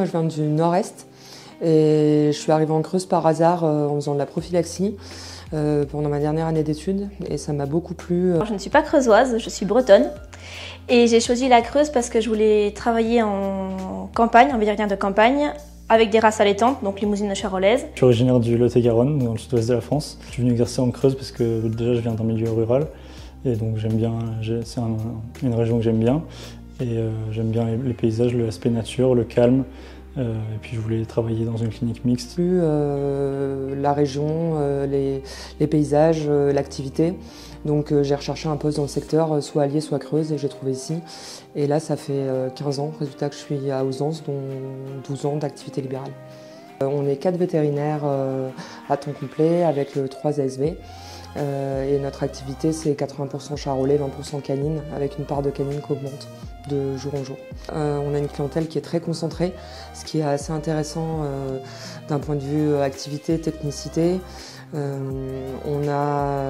moi je viens du nord-est et je suis arrivée en Creuse par hasard en faisant de la prophylaxie pendant ma dernière année d'études et ça m'a beaucoup plu. Je ne suis pas creusoise, je suis bretonne et j'ai choisi la Creuse parce que je voulais travailler en campagne, en vétérinaire de campagne, avec des races allaitantes, donc limousine charolaise. Je suis originaire du Lot-et-Garonne, dans le sud-ouest de la France. Je suis venu exercer en Creuse parce que déjà je viens d'un milieu rural et donc j'aime bien, c'est une région que j'aime bien et j'aime bien les paysages, l'aspect nature, le calme. Et puis je voulais travailler dans une clinique mixte. La région, les paysages, l'activité. Donc j'ai recherché un poste dans le secteur, soit Allier, soit Creuse, et j'ai trouvé ici. Et là, ça fait 15 ans, résultat que je suis à Ouzance, dont 12 ans d'activité libérale. On est 4 vétérinaires à temps complet avec 3 ASV. Et notre activité, c'est 80% charolais, 20% canine, avec une part de canine qui augmente de jour en jour. On a une clientèle qui est très concentrée, ce qui est assez intéressant d'un point de vue activité, technicité. On a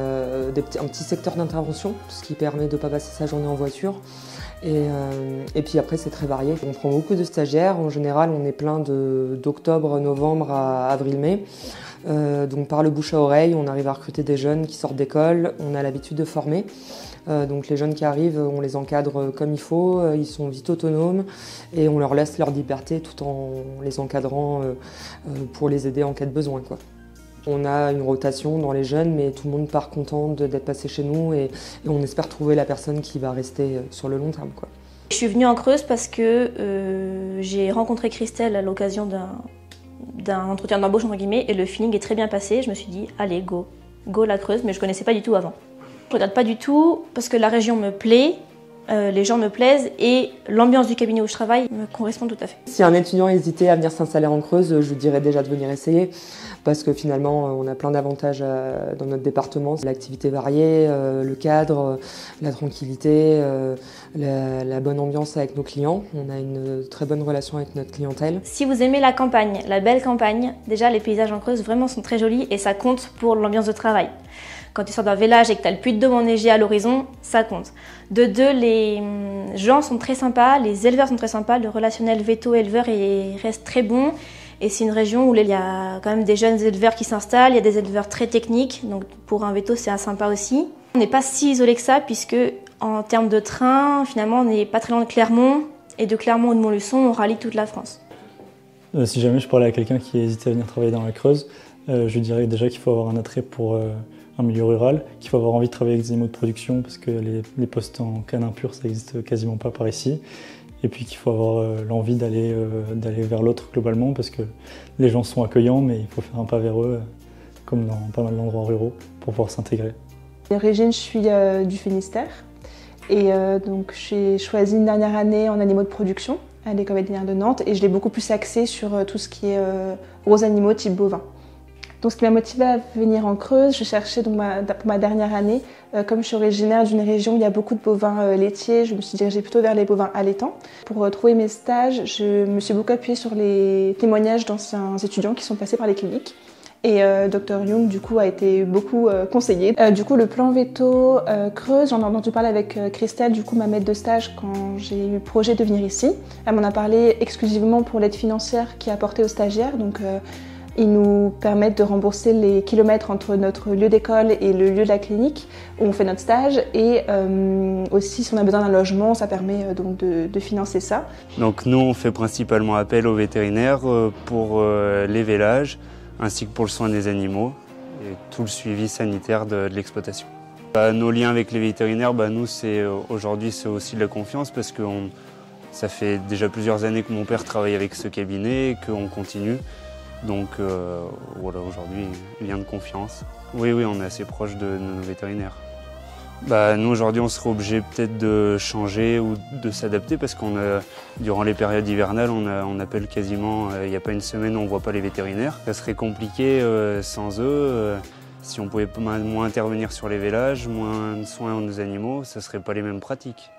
un petit secteur d'intervention, ce qui permet de ne pas passer sa journée en voiture. Et puis après, c'est très varié. On prend beaucoup de stagiaires. En général, on est plein d'octobre, novembre à avril-mai. Donc par le bouche à oreille, on arrive à recruter des jeunes qui sortent d'école. On a l'habitude de former. Donc les jeunes qui arrivent, on les encadre comme il faut. Ils sont vite autonomes et on leur laisse leur liberté tout en les encadrant pour les aider en cas de besoin, quoi. On a une rotation dans les jeunes, mais tout le monde part content d'être passé chez nous et on espère trouver la personne qui va rester sur le long terme, quoi. Je suis venue en Creuse parce que j'ai rencontré Christelle à l'occasion d'un entretien d'embauche entre guillemets et le feeling est très bien passé. Je me suis dit allez go la Creuse, mais je connaissais pas du tout avant. Je regarde pas du tout parce que la région me plaît, les gens me plaisent et l'ambiance du cabinet où je travaille me correspond tout à fait. Si un étudiant hésitait à venir s'installer en Creuse, je lui dirais déjà de venir essayer parce que finalement on a plein d'avantages dans notre département. L'activité variée, le cadre, la tranquillité, la bonne ambiance avec nos clients. On a une très bonne relation avec notre clientèle. Si vous aimez la campagne, la belle campagne, déjà les paysages en Creuse vraiment sont très jolis et ça compte pour l'ambiance de travail. Quand tu sors d'un village et que tu as le puits de Dôme enneigé à l'horizon, ça compte. De deux, les gens sont très sympas, les éleveurs sont très sympas, le relationnel veto-éleveur reste très bon. Et c'est une région où il y a quand même des jeunes éleveurs qui s'installent, il y a des éleveurs très techniques, donc pour un veto c'est sympa aussi. On n'est pas si isolé que ça puisque en termes de train, finalement on n'est pas très loin de Clermont et de Clermont ou de Montluçon on rallie toute la France. Si jamais je parlais à quelqu'un qui hésitait à venir travailler dans la Creuse, je dirais déjà qu'il faut avoir un attrait pour un milieu rural, qu'il faut avoir envie de travailler avec des animaux de production parce que les postes en canin pur ça n'existe quasiment pas par ici. Et puis qu'il faut avoir l'envie d'aller vers l'autre globalement parce que les gens sont accueillants mais il faut faire un pas vers eux comme dans pas mal d'endroits ruraux pour pouvoir s'intégrer. Régine, je suis du Finistère et donc j'ai choisi une dernière année en animaux de production à l'école vétérinaire de Nantes et je l'ai beaucoup plus axée sur tout ce qui est gros animaux type bovin. Donc ce qui m'a motivée à venir en Creuse, je cherchais donc pour ma dernière année, comme je suis originaire d'une région où il y a beaucoup de bovins laitiers, je me suis dirigée plutôt vers les bovins allaitants. Pour trouver mes stages, je me suis beaucoup appuyée sur les témoignages d'anciens étudiants qui sont passés par les cliniques. Et Dr Young du coup a été beaucoup conseillé. Du coup le plan veto Creuse, j'en ai entendu parler avec Christelle, du coup ma maître de stage quand j'ai eu le projet de venir ici. Elle m'en a parlé exclusivement pour l'aide financière qui est apportée aux stagiaires. Donc, ils nous permettent de rembourser les kilomètres entre notre lieu d'école et le lieu de la clinique où on fait notre stage et aussi si on a besoin d'un logement, ça permet donc de financer ça. Donc nous on fait principalement appel aux vétérinaires pour les vélages ainsi que pour le soin des animaux et tout le suivi sanitaire de l'exploitation. Nos liens avec les vétérinaires, nous aujourd'hui c'est aussi de la confiance parce que ça fait déjà plusieurs années que mon père travaille avec ce cabinet et qu'on continue. Donc voilà, aujourd'hui, lien de confiance. Oui, on est assez proche de nos vétérinaires. Nous, aujourd'hui, on serait obligé peut-être de changer ou de s'adapter parce durant les périodes hivernales, on appelle quasiment, il n'y a pas une semaine où on ne voit pas les vétérinaires. Ça serait compliqué sans eux. Si on pouvait moins intervenir sur les vélages, moins de soins aux animaux, ça ne serait pas les mêmes pratiques.